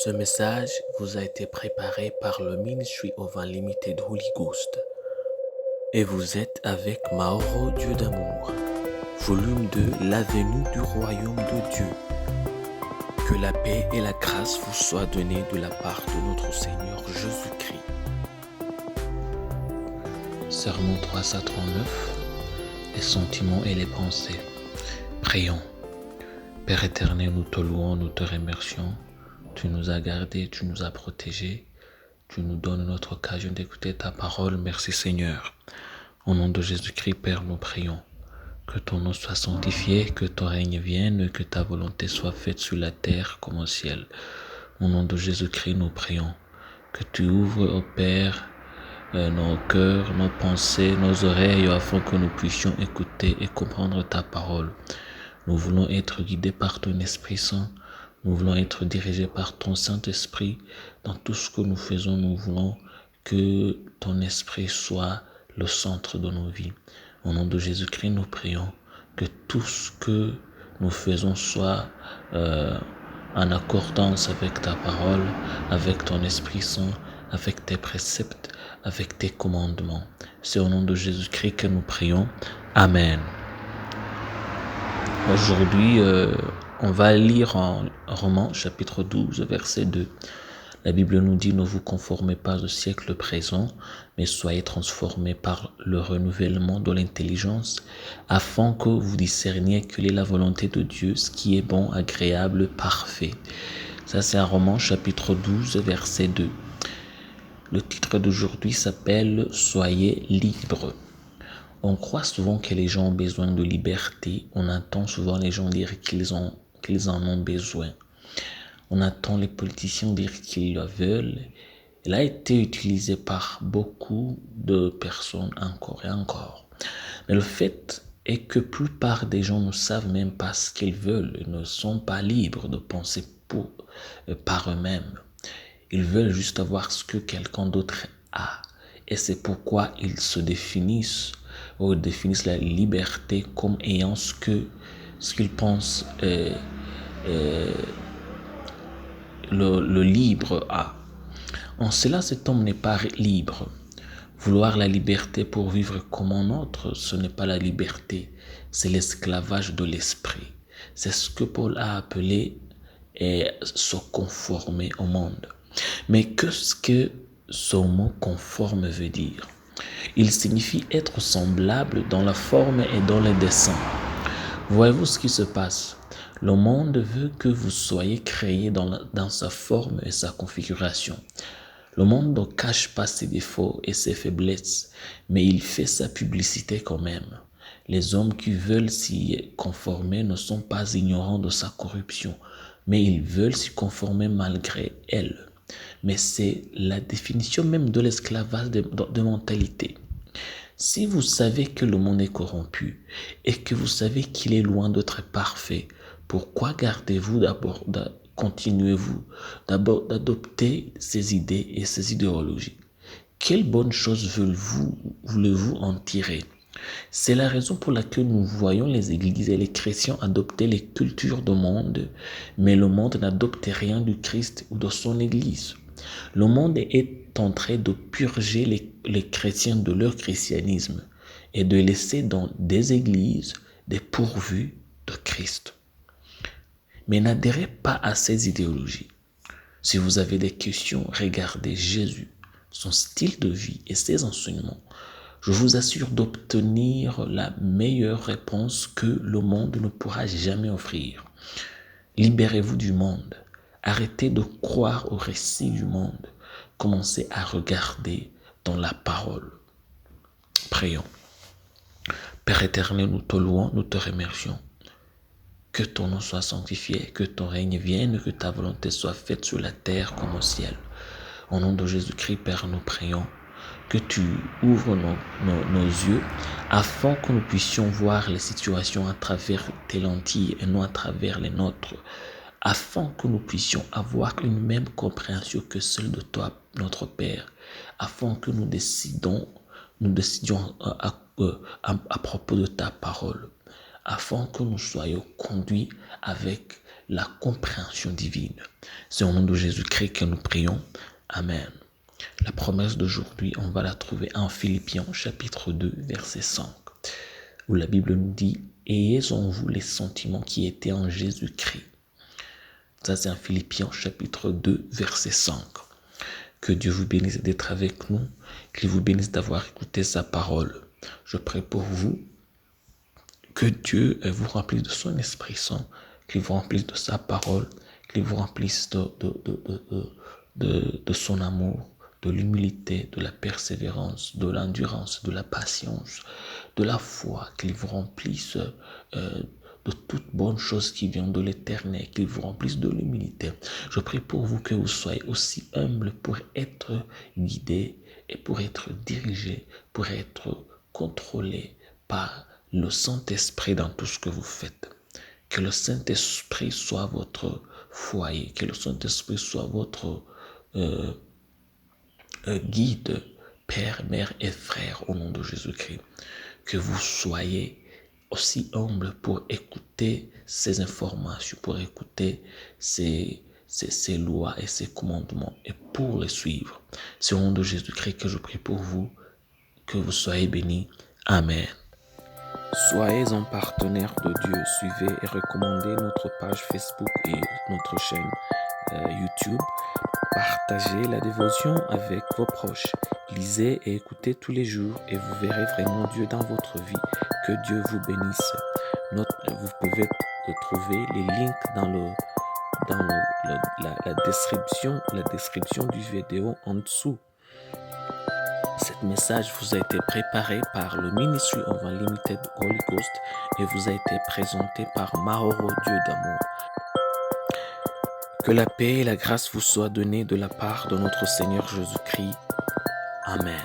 Ce message vous a été préparé par le Ministry of Unlimited Holy Ghost et vous êtes avec Mauro Dieu d'amour, volume 2, la venue du royaume de Dieu. Que la paix et la grâce vous soient données de la part de notre Seigneur Jésus-Christ. Sermon 339, les sentiments et les pensées. Prions. Père éternel, nous te louons, nous te remercions. Tu nous as gardés, tu nous as protégés. Tu nous donnes notre occasion d'écouter ta parole. Merci Seigneur. Au nom de Jésus-Christ, Père, nous prions. Que ton nom soit sanctifié, que ton règne vienne, que ta volonté soit faite sur la terre comme au ciel. Au nom de Jésus-Christ, nous prions. Que tu ouvres, ô Père, nos cœurs, nos pensées, nos oreilles, afin que nous puissions écouter et comprendre ta parole. Nous voulons être guidés par ton Esprit Saint. Nous voulons être dirigés par ton Saint-Esprit. Dans tout ce que nous faisons, nous voulons que ton Esprit soit le centre de nos vies. Au nom de Jésus-Christ, nous prions que tout ce que nous faisons soit en accordance avec ta parole, avec ton Esprit Saint, avec tes préceptes, avec tes commandements. C'est au nom de Jésus-Christ que nous prions. Amen. Aujourd'hui, on va lire en Romains chapitre 12, verset 2. La Bible nous dit « Ne vous conformez pas au siècle présent, mais soyez transformés par le renouvellement de l'intelligence, afin que vous discerniez quelle est la volonté de Dieu, ce qui est bon, agréable, parfait. » Ça, c'est en Romains chapitre 12, verset 2. Le titre d'aujourd'hui s'appelle « Soyez libres ». On croit souvent que les gens ont besoin de liberté. On entend souvent les gens dire qu'ils en ont besoin. On entend les politiciens dire qu'ils le veulent. Il a été utilisé par beaucoup de personnes encore et encore. Mais le fait est que la plupart des gens ne savent même pas ce qu'ils veulent. Ils ne sont pas libres de penser par eux-mêmes. Ils veulent juste avoir ce que quelqu'un d'autre a. Et c'est pourquoi ils se définissent la liberté comme ayant ce qu'ils pensent le libre a. En cela, cet homme n'est pas libre. Vouloir la liberté pour vivre comme un autre, ce n'est pas la liberté, c'est l'esclavage de l'esprit. C'est ce que Paul a appelé se conformer au monde. Mais qu'est-ce que ce mot conforme veut dire? Il signifie être semblable dans la forme et dans le dessein. Voyez-vous ce qui se passe? Le monde veut que vous soyez créés dans sa forme et sa configuration. Le monde ne cache pas ses défauts et ses faiblesses, mais il fait sa publicité quand même. Les hommes qui veulent s'y conformer ne sont pas ignorants de sa corruption, mais ils veulent s'y conformer malgré elle. Mais c'est la définition même de l'esclavage de mentalité. Si vous savez que le monde est corrompu et que vous savez qu'il est loin d'être parfait, pourquoi continuez-vous d'abord d'adopter ces idées et ces idéologies? Quelle bonne chose voulez-vous en tirer? C'est la raison pour laquelle nous voyons les églises et les chrétiens adopter les cultures du monde, mais le monde n'adopte rien du Christ ou de son église. Le monde est en train de purger les chrétiens de leur christianisme et de laisser dans des églises dépourvues de Christ. Mais n'adhérez pas à ces idéologies. Si vous avez des questions, regardez Jésus, son style de vie et ses enseignements. Je vous assure d'obtenir la meilleure réponse que le monde ne pourra jamais offrir. Libérez-vous du monde. Arrêtez de croire au récit du monde. Commencez à regarder dans la parole. Prions. Père éternel, nous te louons, nous te remercions. Que ton nom soit sanctifié, que ton règne vienne, que ta volonté soit faite sur la terre comme au ciel. Au nom de Jésus-Christ, Père, nous prions que tu ouvres nos yeux afin que nous puissions voir les situations à travers tes lentilles et non à travers les nôtres, afin que nous puissions avoir une même compréhension que celle de toi, notre Père, afin que nous décidions à propos de ta parole, afin que nous soyons conduits avec la compréhension divine. C'est au nom de Jésus-Christ que nous prions. Amen. La promesse d'aujourd'hui, on va la trouver en Philippiens chapitre 2, verset 5, où la Bible nous dit « Ayez en vous les sentiments qui étaient en Jésus-Christ ». Ça, c'est en Philippiens chapitre 2, verset 5. Que Dieu vous bénisse d'être avec nous, qu'il vous bénisse d'avoir écouté sa parole. Je prie pour vous, que Dieu vous remplisse de son Esprit Saint, qu'il vous remplisse de sa parole, qu'il vous remplisse de son amour, de l'humilité, de la persévérance, de l'endurance, de la patience, de la foi, qu'il vous remplisse de toutes bonnes choses qui viennent de l'Éternel, qu'il vous remplisse de l'humilité. Je prie pour vous que vous soyez aussi humble pour être guidé et pour être dirigé, pour être contrôlé par le Saint-Esprit dans tout ce que vous faites. Que le Saint-Esprit soit votre foyer, que le Saint-Esprit soit votre guide, Père, Mère et Frère, au nom de Jésus-Christ. Que vous soyez aussi humble pour écouter ces informations, pour écouter ces lois et ces commandements et pour les suivre. C'est au nom de Jésus-Christ que je prie pour vous, que vous soyez bénis. Amen. Soyez un partenaire de Dieu. Suivez et recommandez notre page Facebook et notre chaîne YouTube. Partagez la dévotion avec vos proches. Lisez et écoutez tous les jours et vous verrez vraiment Dieu dans votre vie. Que Dieu vous bénisse. Vous pouvez trouver les links dans la description du vidéo en dessous. Cet message vous a été préparé par le Ministry of Unlimited Holy Ghost et vous a été présenté par Mahoro Dieu d'amour. Que la paix et la grâce vous soient données de la part de notre Seigneur Jésus-Christ. Amen.